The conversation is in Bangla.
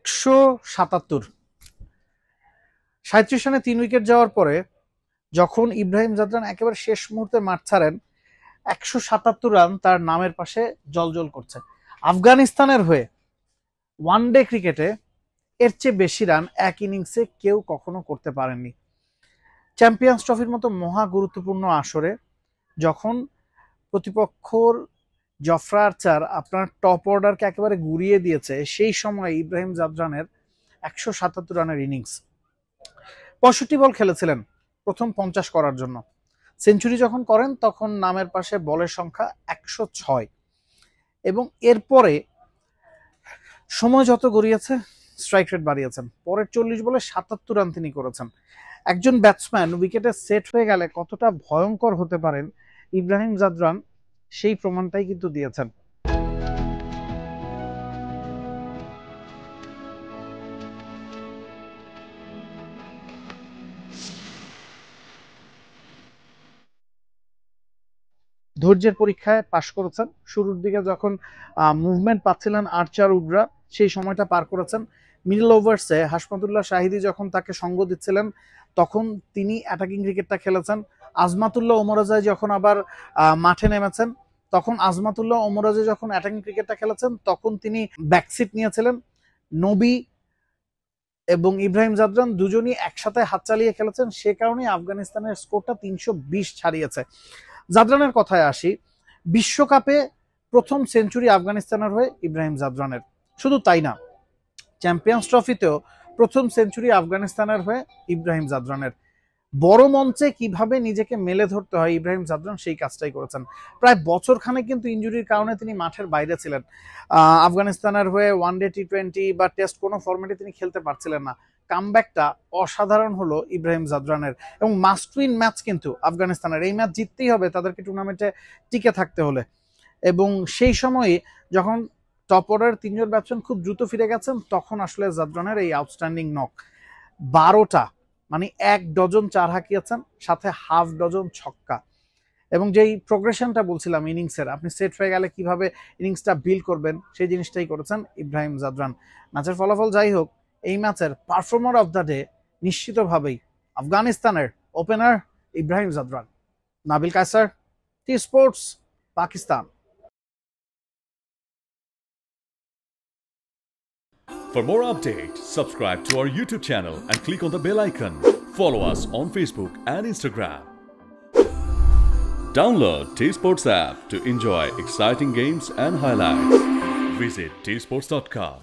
177। 37 রানে 3 উইকেট যাওয়ার পরে যখন ইব্রাহিম জাদরান একেবারে শেষ মুহূর্তে মাঠ ছাড়েন, 177 রান তার নামের পাশে জলজল করছে। আফগানিস্তানের হয়ে ওয়ানডে ক্রিকেটে এর চেয়ে বেশি রান এক ইনিংসে কেউ কখনো করতে পারেননি। চ্যাম্পিয়ন্স ট্রফির মতো মহা গুরুত্বপূর্ণ আসরে যখন প্রতিপক্ষর জফরা আর্চার আপনার টপ অর্ডারকে একেবারে গুড়িয়ে দিয়েছে, সেই সময় ইব্রাহিম জাদরানের 177 রানের ইনিংস। 65 বল খেলেছিলেন প্রথম 50 করার জন্য। সেঞ্চুরি যখন করেন তখন নামের পাশে বলের সংখ্যা 106, এবং এরপরে সময় যত গড়িয়েছে স্ট্রাইক রেট বাড়িয়েছেন। পরের 40 বলে 77 রান তিনি করেছেন। একজন ব্যাটসম্যান উইকেটে সেট হয়ে গেলে কতটা ভয়ঙ্কর হতে পারেন ইব্রাহিম জাদরান সেই প্রমাণটাই কিন্তু দিয়েছেন। ধৈর্যের পরীক্ষায় পাশ করেছেন। শুরুর দিকে যখন মুভমেন্ট পাচ্ছিলেন আর্চার উডরা, সেই সময়টা পার করেছেন। মিডল ওভার্সে হাশমাতুল্লাহ শাহিদি যখন তাকে সঙ্গ দিচ্ছিলেন তখন তিনি অ্যাটাকিং ক্রিকেটটা খেলেছেন। আজমাতুল্লাহ ওমরাজাই যখন আবার মাঠে নেমেছেন তখন আজমাতুল্লাহ ওমরাজাই যখন অ্যাটাকিং ক্রিকেটটা খেলেছেন তখন তিনি ব্যাকসিট নিয়েছিলেন। নবী এবং ইব্রাহিম জাদরান দুজনই একসাথে হাত চালিয়ে খেলেছেন, সে কারণে আফগানিস্তানের স্কোরটা 320 ছাড়িয়েছে। জাদরানের কথায় আসি, বিশ্বকাপে প্রথম সেঞ্চুরি আফগানিস্তানের হয়ে ইব্রাহিম জাদরানের। শুধু তাই না, চ্যাম্পিয়ন্স ট্রফিতেও প্রথম সেঞ্চুরি আফগানিস্তানের হয়ে ইব্রাহিম জাদরানের। বড় মঞ্চে কিভাবে নিজেকে মেলে ধরতে হয় ইব্রাহিম জাদরান সেই কাজটাই করেছেন। প্রায় বছরখানেক কিন্তু ইনজুরির কারণে তিনি মাঠের বাইরে ছিলেন। আফগানিস্তানের হয়ে ওয়ানডে, টি20 বা টেস্ট কোনো ফরম্যাটে তিনি খেলতে পারছিলেন না। কামব্যাকটা অসাধারণ হলো ইব্রাহিম জাদরানের, এবং মাস্ট উইন ম্যাচ কিন্তু আফগানিস্তানের। এই ম্যাচ জিততেই হবে তাদেরকে টুর্নামেন্টে টিকে থাকতে হলে। এবং সেই সময়ে যখন টপ অর্ডার 3 জন ব্যাটসম্যান খুব দ্রুত ফিরে গেছেন তখন আসলে জাদরানের এই আউটস্ট্যান্ডিং নক। 12টা মানে 1 ডজন 4 হাঁকিয়েছেন, সাথে হাফ ডজন ছক্কা। এবং যেই প্রোগ্রেশনটা বলছিলাম ইনিংসের, আপনি সেট হয়ে গেলে কিভাবে ইনিংসটা বিল্ড করবেন সেই জিনিসটাই করেছেন ইব্রাহিম জাদরান। ম্যাচের ফলাফল যাই হোক, এই ম্যাচের পারফর্মার অফ দ্য ডে নিশ্চিতভাবেই আফগানিস্তানের opener Ibrahim Zadran. Nabil Kaisar, T Sports, Pakistan. For more updates, subscribe to our YouTube channel and click on the bell icon. Follow us on Facebook and Instagram. Download T-Sports app to enjoy exciting games and highlights. Visit tsports.com.